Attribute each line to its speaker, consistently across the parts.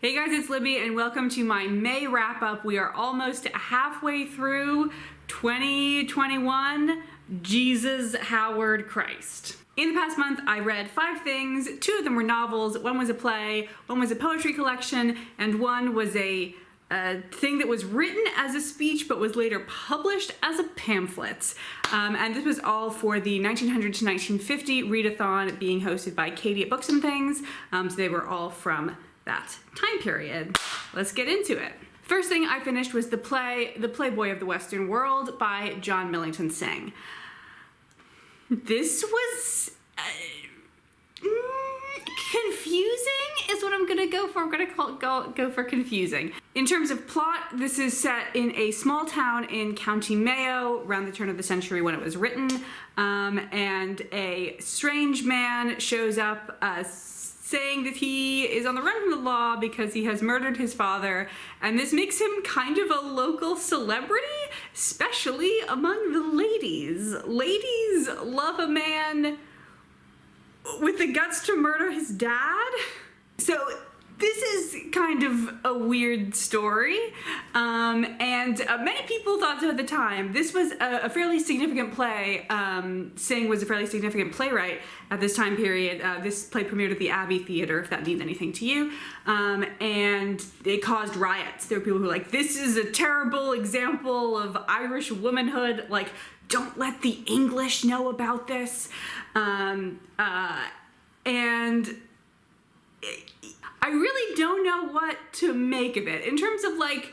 Speaker 1: Hey guys, it's Libby and welcome to my May wrap-up. We are almost halfway through 2021, Jesus Howard Christ. In the past month, I read 5 things. 2 of them were novels, 1 was a play, 1 was a poetry collection, and 1 was a thing that was written as a speech but was later published as a pamphlet. And this was all for the 1900 to 1950 readathon being hosted by Katie at Books and Things. So they were all from that time period. Let's get into it. First thing I finished was the play, The Playboy of the Western World by John Millington Synge. This was confusing is what I'm gonna go for. I'm gonna go for confusing. In terms of plot, this is set in a small town in County Mayo around the turn of the century when it was written, and a strange man shows up saying that he is on the run from the law because he has murdered his father, and this makes him kind of a local celebrity, especially among the ladies. Ladies love a man with the guts to murder his dad. So this is kind of a weird story, and many people thought at the time this was a fairly significant play. Synge was a fairly significant playwright at this time period. This play premiered at the Abbey Theatre, if that means anything to you, and it caused riots. There were people who were like, this is a terrible example of Irish womanhood, like, don't let the English know about this, and I really don't know what to make of it. In terms of like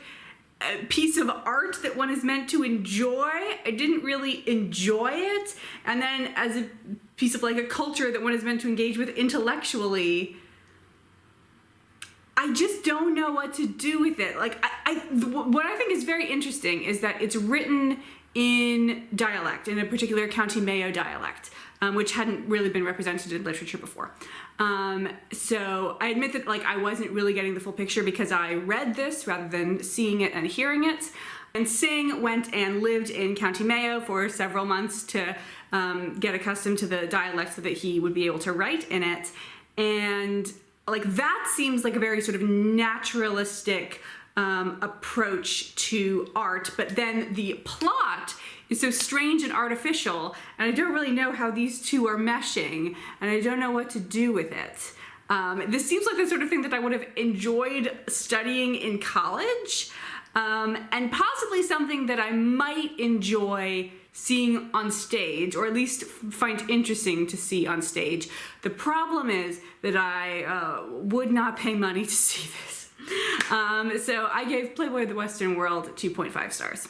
Speaker 1: a piece of art that one is meant to enjoy, I didn't really enjoy it. And then as a piece of like a culture that one is meant to engage with intellectually, I just don't know what to do with it. Like, what I think is very interesting is that it's written in dialect, in a particular County Mayo dialect, which hadn't really been represented in literature before. So I admit that like I wasn't really getting the full picture because I read this rather than seeing it and hearing it. And Synge went and lived in County Mayo for several months to get accustomed to the dialect so that he would be able to write in it. And like that seems like a very sort of naturalistic approach to art, but then the plot is so strange and artificial, and I don't really know how these two are meshing, and I don't know what to do with it. This seems like the sort of thing that I would have enjoyed studying in college, and possibly something that I might enjoy seeing on stage, or at least find interesting to see on stage. The problem is that I would not pay money to see this. So I gave Playboy of the Western World 2.5 stars.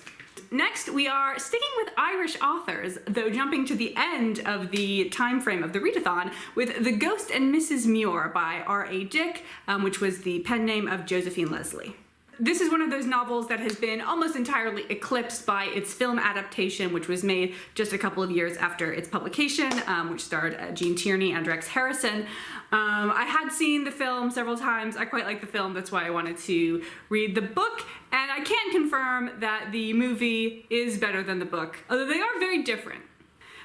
Speaker 1: Next, we are sticking with Irish authors, though jumping to the end of the time frame of the readathon with The Ghost and Mrs Muir by R.A. Dick, which was the pen name of Josephine Leslie. This is one of those novels that has been almost entirely eclipsed by its film adaptation, which was made just a couple of years after its publication, which starred Gene Tierney and Rex Harrison. I had seen the film several times. I quite like the film, that's why I wanted to read the book, and I can confirm that the movie is better than the book, although they are very different.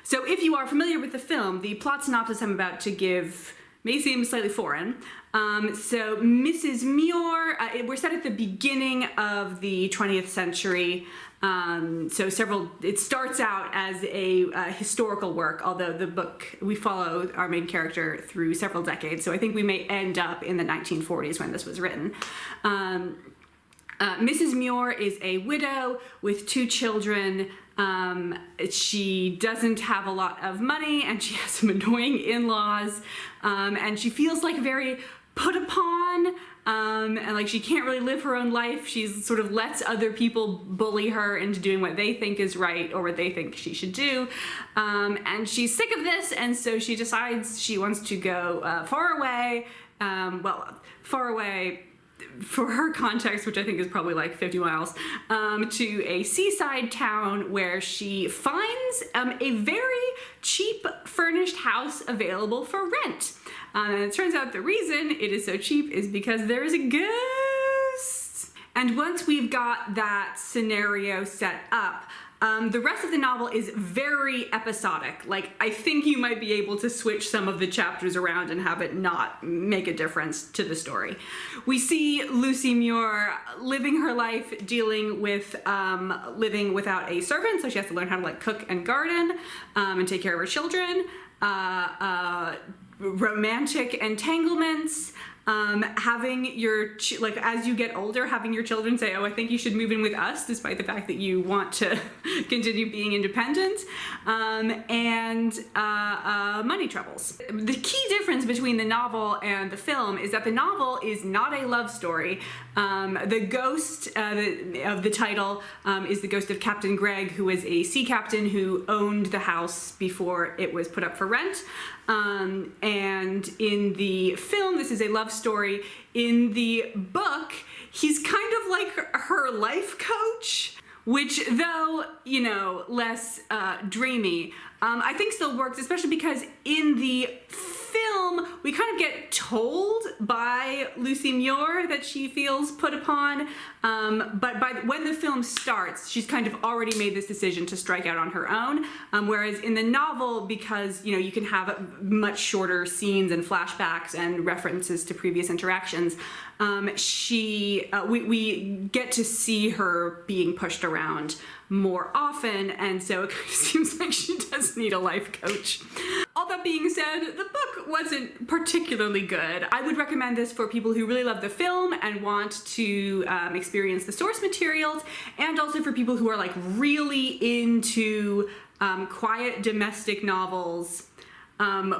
Speaker 1: So if you are familiar with the film, the plot synopsis I'm about to give may seem slightly foreign. So Mrs. Muir, we're set at the beginning of the 20th century. It starts out as a historical work, although the book, we follow our main character through several decades. So I think we may end up in the 1940s when this was written. Mrs. Muir is a widow with 2 children. She doesn't have a lot of money, and she has some annoying in-laws, and she feels like very put upon, and like she can't really live her own life. She sort of lets other people bully her into doing what they think is right or what they think she should do, and she's sick of this, and so she decides she wants to go far away, far away for her context, which I think is probably like 50 miles, to a seaside town where she finds a very cheap furnished house available for rent. And it turns out the reason it is so cheap is because there is a ghost. And once we've got that scenario set up, The rest of the novel is very episodic. Like, I think you might be able to switch some of the chapters around and have it not make a difference to the story. We see Lucy Muir living her life, dealing with living without a servant, so she has to learn how to like cook and garden and take care of her children. Romantic entanglements, having your, like, as you get older, having your children say, oh, I think you should move in with us, despite the fact that you want to continue being independent, and money troubles. The key difference between the novel and the film is that the novel is not a love story. The ghost of the title is the ghost of Captain Greg, who was a sea captain who owned the house before it was put up for rent. And in the film, this is a love story. In the book, he's kind of like her life coach, which, though, you know, less dreamy, I think still works, especially because in the film, we kind of get told by Lucy Muir that she feels put upon, but when the film starts, she's kind of already made this decision to strike out on her own, whereas in the novel, because, you know, you can have much shorter scenes and flashbacks and references to previous interactions, we get to see her being pushed around more often, and so it kind of seems like she does need a life coach. All that being said, the book wasn't particularly good. I would recommend this for people who really love the film and want to experience the source materials, and also for people who are like really into quiet domestic novels,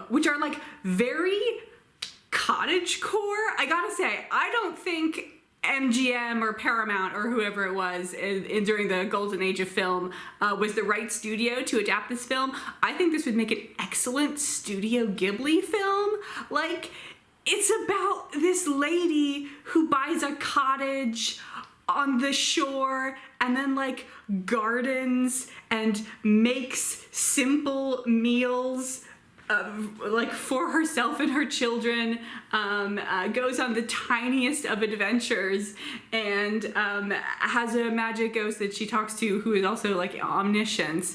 Speaker 1: which are like very cottagecore. I gotta say, I don't think MGM or Paramount or whoever it was during the golden age of film was the right studio to adapt this film. I think this would make an excellent Studio Ghibli film. Like, it's about this lady who buys a cottage on the shore and then like gardens and makes simple meals like for herself and her children, goes on the tiniest of adventures, and has a magic ghost that she talks to who is also like omniscient.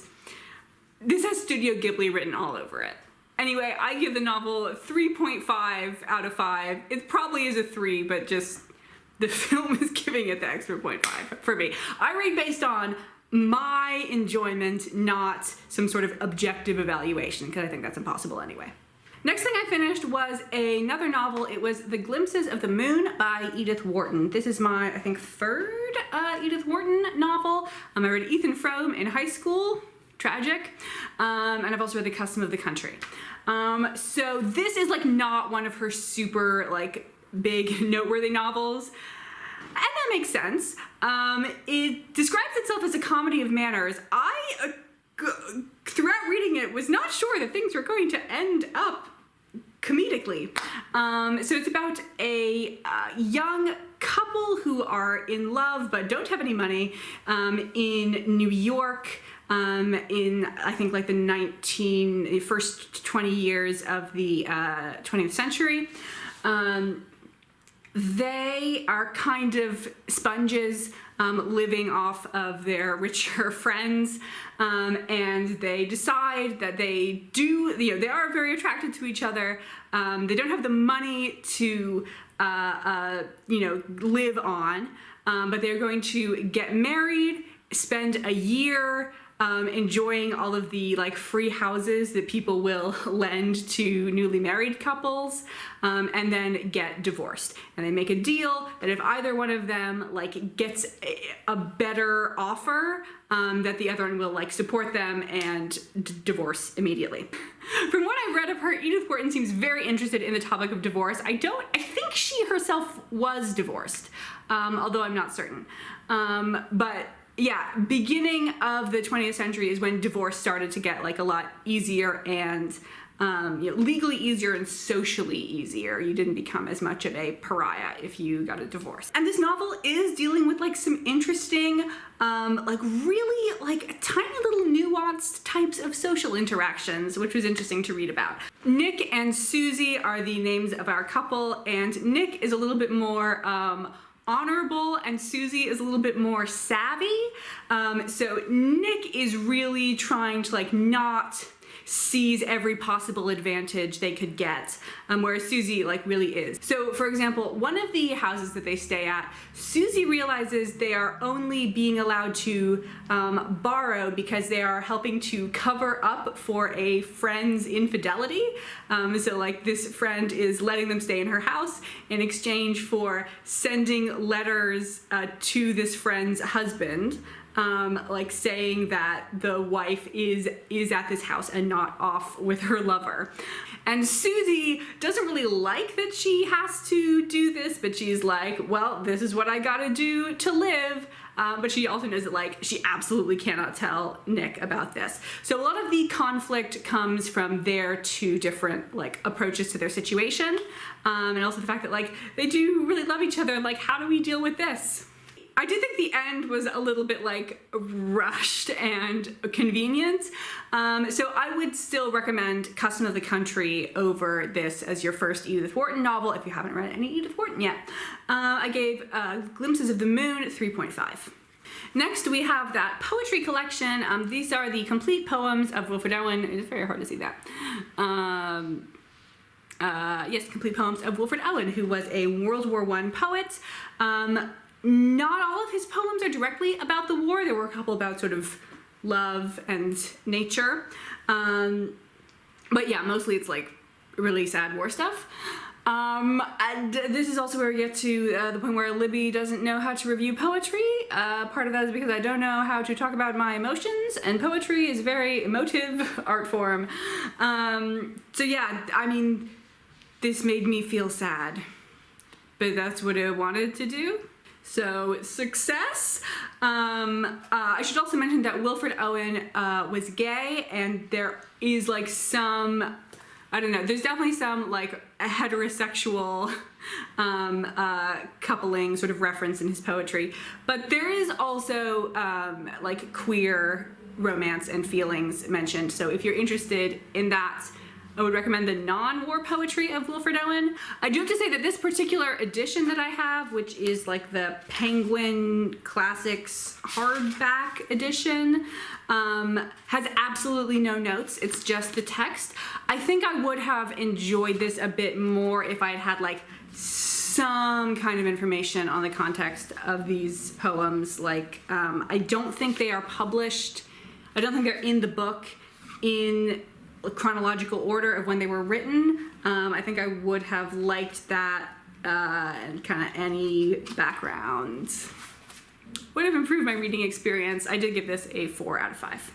Speaker 1: This has Studio Ghibli written all over it. Anyway, I give the novel 3.5 out of 5. It probably is a 3, but just the film is giving it the extra 0.5 for me. I rate based on my enjoyment, not some sort of objective evaluation, because I think that's impossible anyway. Next thing I finished was another novel. It was The Glimpses of the Moon by Edith Wharton. This is my, I think, third Edith Wharton novel. I read Ethan Frome in high school, tragic, and I've also read The Custom of the Country. So this is like not one of her super like big noteworthy novels. And that makes sense. It describes itself as a comedy of manners. I, throughout reading it, was not sure that things were going to end up comedically. So it's about a young couple who are in love but don't have any money in New York in, I think, like the first 20 years of the 20th century. They are kind of sponges living off of their richer friends, and they decide that they do, you know, they are very attracted to each other. They don't have the money to, you know, live on, but they're going to get married, spend a year enjoying all of the like free houses that people will lend to newly married couples, and then get divorced. And they make a deal that if either one of them like gets a better offer, that the other one will like support them and divorce immediately. From what I've read of her, Edith Wharton seems very interested in the topic of divorce. I think she herself was divorced, although I'm not certain. But yeah, beginning of the 20th century is when divorce started to get like a lot easier and you know, legally easier and socially easier. You didn't become as much of a pariah if you got a divorce. And this novel is dealing with like some interesting, like really like tiny little nuanced types of social interactions, which was interesting to read about. Nick and Susie are the names of our couple, and Nick is a little bit more honorable and Susie is a little bit more savvy. So Nick is really trying to like not seize every possible advantage they could get, whereas Susie like really is. So for example, one of the houses that they stay at, Susie realizes they are only being allowed to borrow because they are helping to cover up for a friend's infidelity. So like this friend is letting them stay in her house in exchange for sending letters to this friend's husband, like saying that the wife is at this house and not off with her lover. And Susie doesn't really like that she has to do this, but she's like, well, this is what I gotta do to live. But she also knows that like she absolutely cannot tell Nick about this. So a lot of the conflict comes from their two different like approaches to their situation, and also the fact that like they do really love each other. Like, how do we deal with this? I do think the end was a little bit like rushed and convenient. So I would still recommend Custom of the Country over this as your first Edith Wharton novel if you haven't read any Edith Wharton yet. I gave Glimpses of the Moon 3.5. Next we have that poetry collection. These are the complete poems of Wilfred Owen. It's very hard to see that. Yes, complete poems of Wilfred Owen, who was a World War I poet. Not all of his poems are directly about the war. There were a couple about sort of love and nature. But yeah, mostly it's like really sad war stuff. And this is also where we get to the point where Libby doesn't know how to review poetry. Part of that is because I don't know how to talk about my emotions, and poetry is a very emotive art form. So yeah, I mean, this made me feel sad, but that's what it wanted to do. So success. I should also mention that Wilfred Owen was gay, and there is like some, I don't know, there's definitely some like a heterosexual coupling sort of reference in his poetry, but there is also like queer romance and feelings mentioned. So if you're interested in that, I would recommend the non-war poetry of Wilfred Owen. I do have to say that this particular edition that I have, which is like the Penguin Classics hardback edition, has absolutely no notes. It's just the text. I think I would have enjoyed this a bit more if I had had like some kind of information on the context of these poems. Like, I don't think they are published. I don't think they're in the book in chronological order of when they were written. I think I would have liked that, and kind of any background would have improved my reading experience. I did give this a 4 out of 5.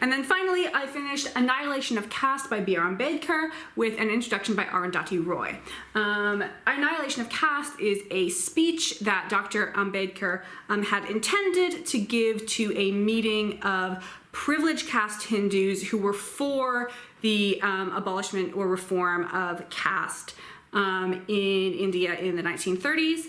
Speaker 1: And then finally, I finished Annihilation of Caste by B.R. Ambedkar with an introduction by Arundhati Roy. Annihilation of Caste is a speech that Dr. Ambedkar had intended to give to a meeting of privileged caste Hindus who were for the abolishment or reform of caste in India in the 1930s.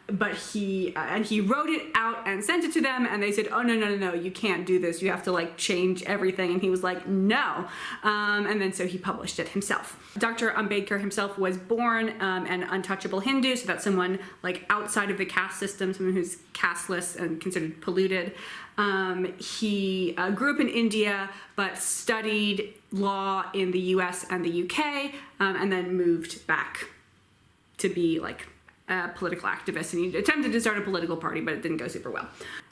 Speaker 1: But he wrote it out and sent it to them, and they said, oh, no, you can't do this. You have to like change everything. And he was like, no. And then so he published it himself. Dr. Ambedkar himself was born an untouchable Hindu, so that's someone like outside of the caste system, someone who's casteless and considered polluted. He grew up in India, but studied law in the US and the UK, and then moved back to be like a political activist, and he attempted to start a political party, but it didn't go super well.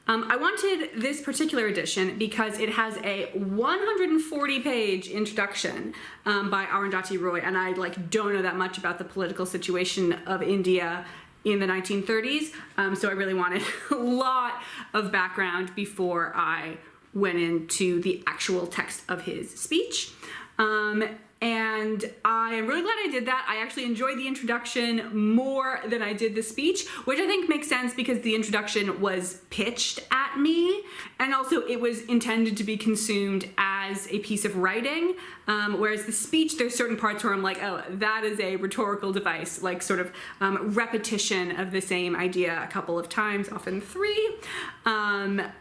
Speaker 1: I wanted this particular edition because it has a 140-page introduction by Arundhati Roy, and I like don't know that much about the political situation of India in the 1930s, so I really wanted a lot of background before I went into the actual text of his speech. And I am really glad I did that. I actually enjoyed the introduction more than I did the speech, which I think makes sense because the introduction was pitched at me, and also it was intended to be consumed as a piece of writing, whereas the speech, there's certain parts where I'm like, oh, that is a rhetorical device, like sort of repetition of the same idea a couple of times, often 3. I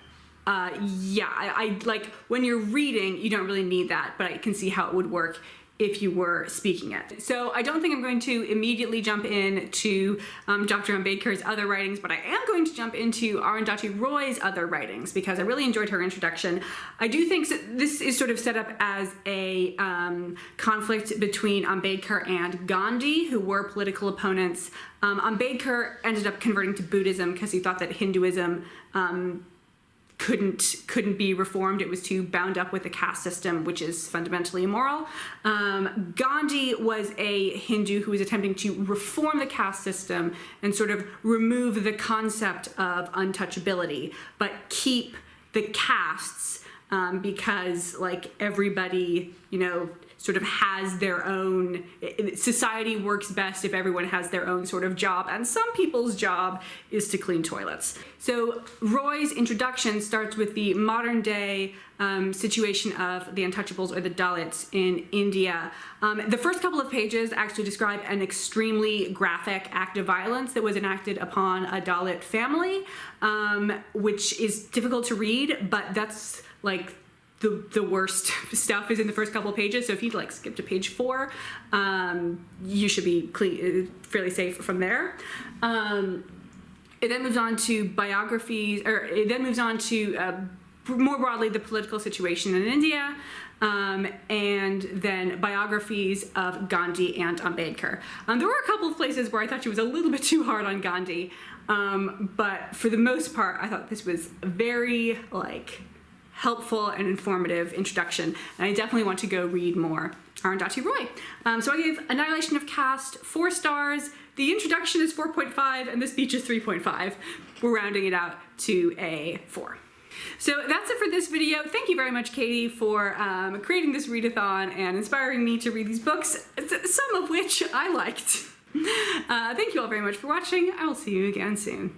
Speaker 1: like when you're reading, you don't really need that, but I can see how it would work if you were speaking it. So I don't think I'm going to immediately jump into Dr. Ambedkar's other writings, but I am going to jump into Arundhati Roy's other writings because I really enjoyed her introduction. I do think this is sort of set up as a conflict between Ambedkar and Gandhi, who were political opponents. Ambedkar ended up converting to Buddhism because he thought that Hinduism couldn't be reformed. It was too bound up with the caste system, which is fundamentally immoral. Gandhi was a Hindu who was attempting to reform the caste system and sort of remove the concept of untouchability, but keep the castes because like everybody, you know, sort of has their own, society works best if everyone has their own sort of job, and some people's job is to clean toilets. So Roy's introduction starts with the modern day situation of the untouchables or the Dalits in India. The first couple of pages actually describe an extremely graphic act of violence that was enacted upon a Dalit family, which is difficult to read, but that's like the worst stuff is in the first couple of pages. So if you'd like skip to page 4, you should be fairly safe from there. It then moves on to biographies, or it then moves on to more broadly the political situation in India, and then biographies of Gandhi and Ambedkar. There were a couple of places where I thought she was a little bit too hard on Gandhi, but for the most part, I thought this was very helpful and informative introduction, and I definitely want to go read more Arundhati Roy. So I gave Annihilation of Caste 4 stars, the introduction is 4.5, and the speech is 3.5. We're rounding it out to a 4. So that's it for this video. Thank you very much, Katie, for creating this readathon and inspiring me to read these books, some of which I liked. Thank you all very much for watching. I will see you again soon.